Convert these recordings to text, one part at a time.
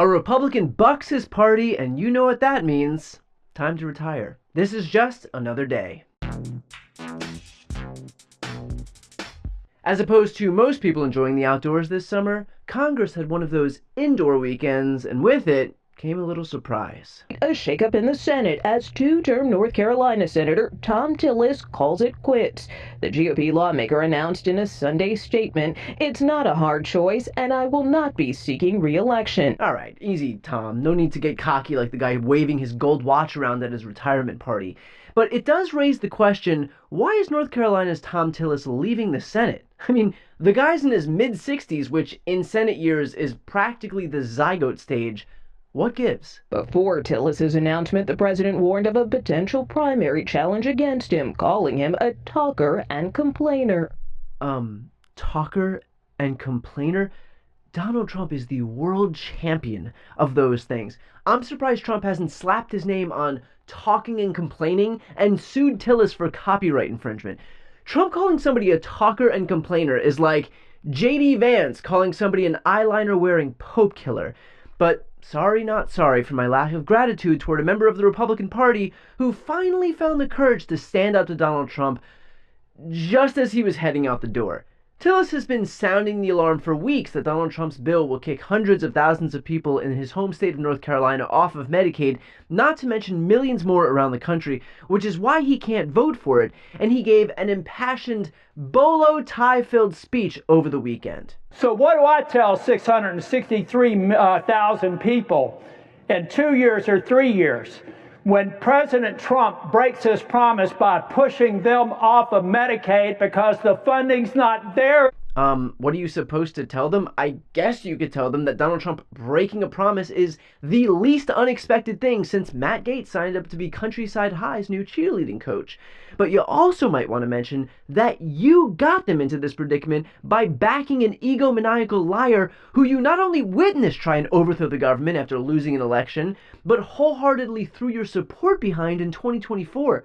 A Republican bucks his party, and you know what that means. Time to retire. This is just another day. As opposed to most people enjoying the outdoors this summer, Congress had one of those indoor weekends, and with it came a little surprise. A shakeup in the Senate as two-term North Carolina Senator Thom Tillis calls it quits. The GOP lawmaker announced in a Sunday statement, "It's not a hard choice, and I will not be seeking re-election." All right, easy, Tom. No need to get cocky like the guy waving his gold watch around at his retirement party. But it does raise the question, why is North Carolina's Thom Tillis leaving the Senate? I mean, the guy's in his mid-60s, which in Senate years is practically the zygote stage. What gives? Before Tillis's announcement, the president warned of a potential primary challenge against him, calling him a talker and complainer. Talker and complainer? Donald Trump is the world champion of those things. I'm surprised Trump hasn't slapped his name on talking and complaining and sued Tillis for copyright infringement. Trump calling somebody a talker and complainer is like J.D. Vance calling somebody an eyeliner-wearing Pope killer. But sorry not sorry for my lack of gratitude toward a member of the Republican Party who finally found the courage to stand up to Donald Trump just as he was heading out the door. Tillis has been sounding the alarm for weeks that Donald Trump's bill will kick hundreds of thousands of people in his home state of North Carolina off of Medicaid, not to mention millions more around the country, which is why he can't vote for it, and he gave an impassioned, bolo tie-filled speech over the weekend. So what do I tell 663,000 people in 2 years or 3 years? When President Trump breaks his promise by pushing them off of Medicaid because the funding's not there. What are you supposed to tell them? I guess you could tell them that Donald Trump breaking a promise is the least unexpected thing since Matt Gaetz signed up to be Countryside High's new cheerleading coach. But you also might want to mention that you got them into this predicament by backing an egomaniacal liar who you not only witnessed try and overthrow the government after losing an election, but wholeheartedly threw your support behind in 2024.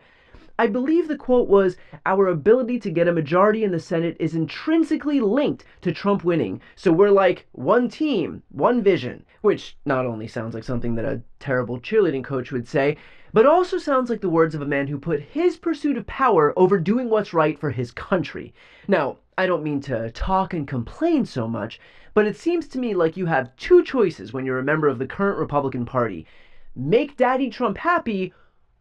I believe the quote was, "Our ability to get a majority in the Senate is intrinsically linked to Trump winning, so we're like one team, one vision," which not only sounds like something that a terrible cheerleading coach would say, but also sounds like the words of a man who put his pursuit of power over doing what's right for his country. Now, I don't mean to talk and complain so much, but it seems to me like you have two choices when you're a member of the current Republican Party. Make Daddy Trump happy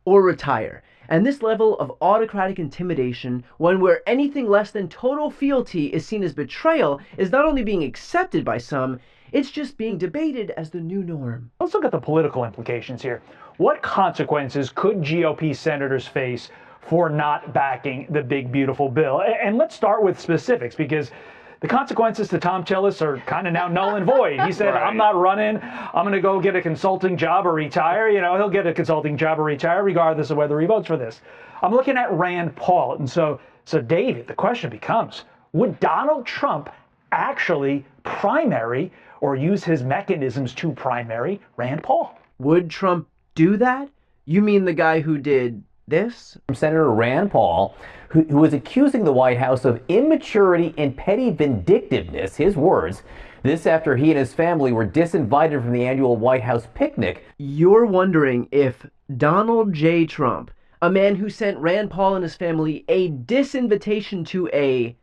or retire. And this level of autocratic intimidation, one where anything less than total fealty is seen as betrayal, is not only being accepted by some, it's just being debated as the new norm. Let's look at the political implications here. What consequences could GOP senators face for not backing the big, beautiful bill? And let's start with specifics, because the consequences to Thom Tillis are kind of now null and void. He said, right, "I'm not running. I'm going to go get a consulting job or retire." You know, he'll get a consulting job or retire regardless of whether he votes for this. I'm looking at Rand Paul. And so David, the question becomes, would Donald Trump actually primary or use his mechanisms to primary Rand Paul? Would Trump do that? You mean the guy who did this? From Senator Rand Paul, who was accusing the White House of immaturity and petty vindictiveness, his words, this after he and his family were disinvited from the annual White House picnic. You're wondering if Donald J. Trump, a man who sent Rand Paul and his family a disinvitation to a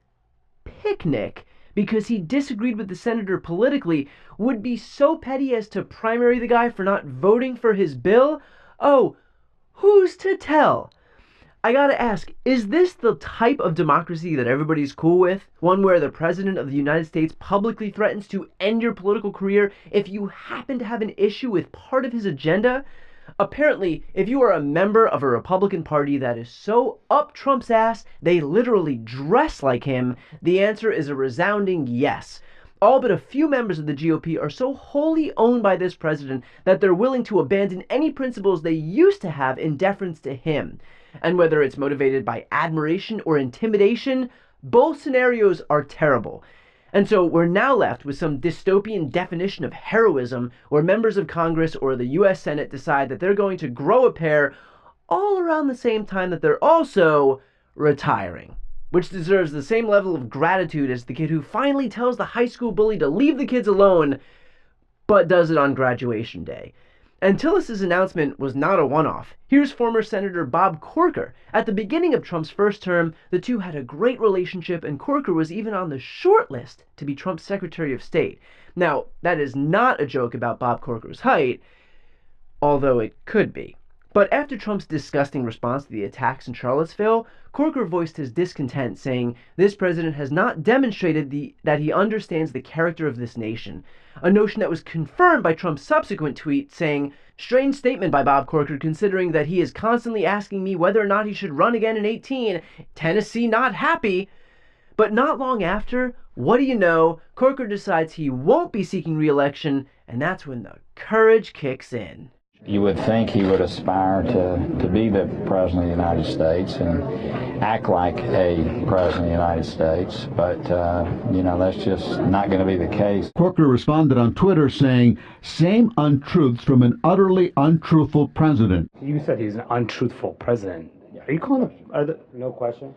picnic because he disagreed with the senator politically, would be so petty as to primary the guy for not voting for his bill? Oh, who's to tell? I gotta ask, is this the type of democracy that everybody's cool with? One where the President of the United States publicly threatens to end your political career if you happen to have an issue with part of his agenda? Apparently, if you are a member of a Republican Party that is so up Trump's ass they literally dress like him, the answer is a resounding yes. All but a few members of the GOP are so wholly owned by this president that they're willing to abandon any principles they used to have in deference to him. And whether it's motivated by admiration or intimidation, both scenarios are terrible. And so we're now left with some dystopian definition of heroism where members of Congress or the US Senate decide that they're going to grow a pair all around the same time that they're also retiring, which deserves the same level of gratitude as the kid who finally tells the high school bully to leave the kids alone, but does it on graduation day. And Tillis's announcement was not a one-off. Here's former Senator Bob Corker. At the beginning of Trump's first term, the two had a great relationship, and Corker was even on the short list to be Trump's Secretary of State. Now, that is not a joke about Bob Corker's height, although it could be. But after Trump's disgusting response to the attacks in Charlottesville, Corker voiced his discontent, saying, "This president has not demonstrated that he understands the character of this nation," a notion that was confirmed by Trump's subsequent tweet saying, "Strange statement by Bob Corker considering that he is constantly asking me whether or not he should run again in 18. Tennessee not happy." But not long after, what do you know, Corker decides he won't be seeking re-election, and that's when the courage kicks in. You would think he would aspire to be the President of the United States and act like a President of the United States, but, that's just not going to be the case. Corker responded on Twitter saying, "Same untruths from an utterly untruthful president." You said he's an untruthful president. Are you calling him? No question?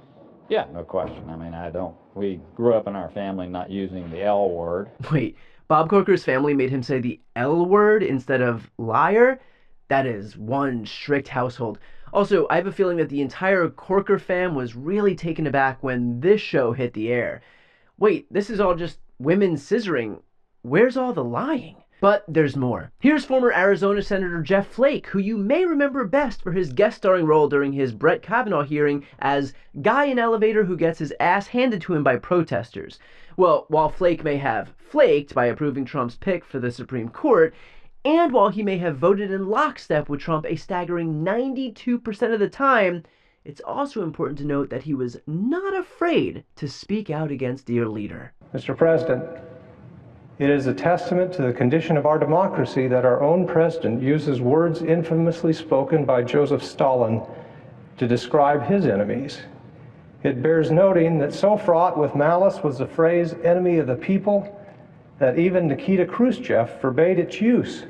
Yeah, no question. We grew up in our family not using the L word. Wait, Bob Corker's family made him say the L word instead of liar? That is one strict household. Also, I have a feeling that the entire Corker fam was really taken aback when this show hit the air. Wait, this is all just women scissoring. Where's all the lying? But there's more. Here's former Arizona Senator Jeff Flake, who you may remember best for his guest starring role during his Brett Kavanaugh hearing as guy in elevator who gets his ass handed to him by protesters. Well, while Flake may have flaked by approving Trump's pick for the Supreme Court, and while he may have voted in lockstep with Trump a staggering 92% of the time, it's also important to note that he was not afraid to speak out against dear leader. Mr. President, it is a testament to the condition of our democracy that our own president uses words infamously spoken by Joseph Stalin to describe his enemies. It bears noting that so fraught with malice was the phrase "enemy of the people" that even Nikita Khrushchev forbade its use,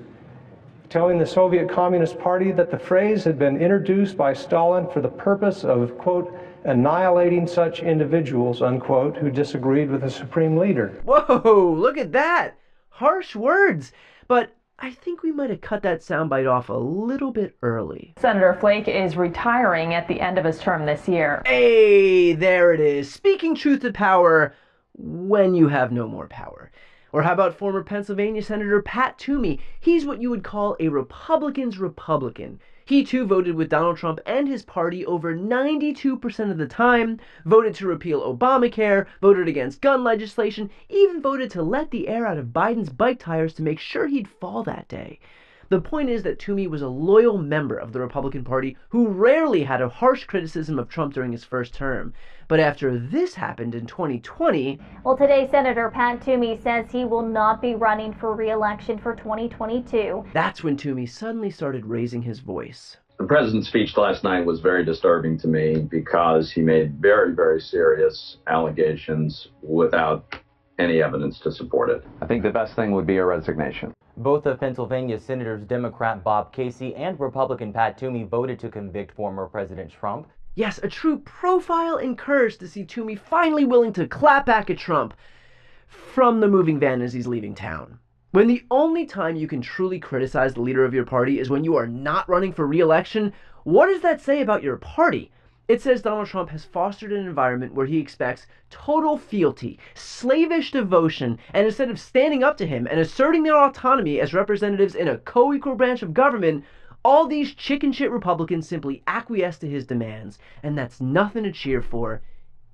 telling the Soviet Communist Party that the phrase had been introduced by Stalin for the purpose of, quote, "annihilating such individuals," unquote, who disagreed with the supreme leader. Whoa, look at that! Harsh words! But I think we might have cut that soundbite off a little bit early. Senator Flake is retiring at the end of his term this year. Hey, there it is. Speaking truth to power when you have no more power. Or how about former Pennsylvania Senator Pat Toomey? He's what you would call a Republican's Republican. He too voted with Donald Trump and his party over 92% of the time, voted to repeal Obamacare, voted against gun legislation, even voted to let the air out of Biden's bike tires to make sure he'd fall that day. The point is that Toomey was a loyal member of the Republican Party who rarely had a harsh criticism of Trump during his first term. But after this happened in 2020... Well, today Senator Pat Toomey says he will not be running for re-election for 2022. That's when Toomey suddenly started raising his voice. The president's speech last night was very disturbing to me because he made very, very serious allegations without any evidence to support it. I think the best thing would be a resignation. Both of Pennsylvania's senators, Democrat Bob Casey and Republican Pat Toomey, voted to convict former President Trump. Yes, a true profile and courage to see Toomey finally willing to clap back at Trump from the moving van as he's leaving town. When the only time you can truly criticize the leader of your party is when you are not running for re-election, what does that say about your party? It says Donald Trump has fostered an environment where he expects total fealty, slavish devotion, and instead of standing up to him and asserting their autonomy as representatives in a co-equal branch of government, all these chicken shit Republicans simply acquiesce to his demands, and that's nothing to cheer for,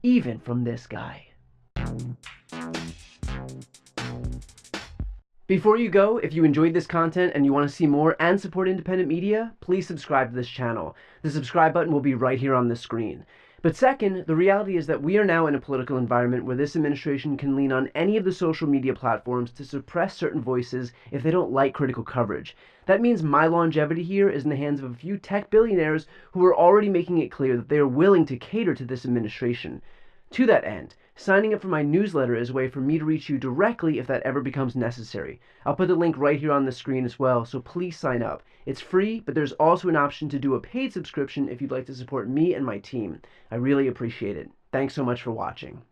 even from this guy. Before you go, if you enjoyed this content and you want to see more and support independent media, please subscribe to this channel. The subscribe button will be right here on the screen. But second, the reality is that we are now in a political environment where this administration can lean on any of the social media platforms to suppress certain voices if they don't like critical coverage. That means my longevity here is in the hands of a few tech billionaires who are already making it clear that they are willing to cater to this administration. To that end, signing up for my newsletter is a way for me to reach you directly if that ever becomes necessary. I'll put the link right here on the screen as well, so please sign up. It's free, but there's also an option to do a paid subscription if you'd like to support me and my team. I really appreciate it. Thanks so much for watching.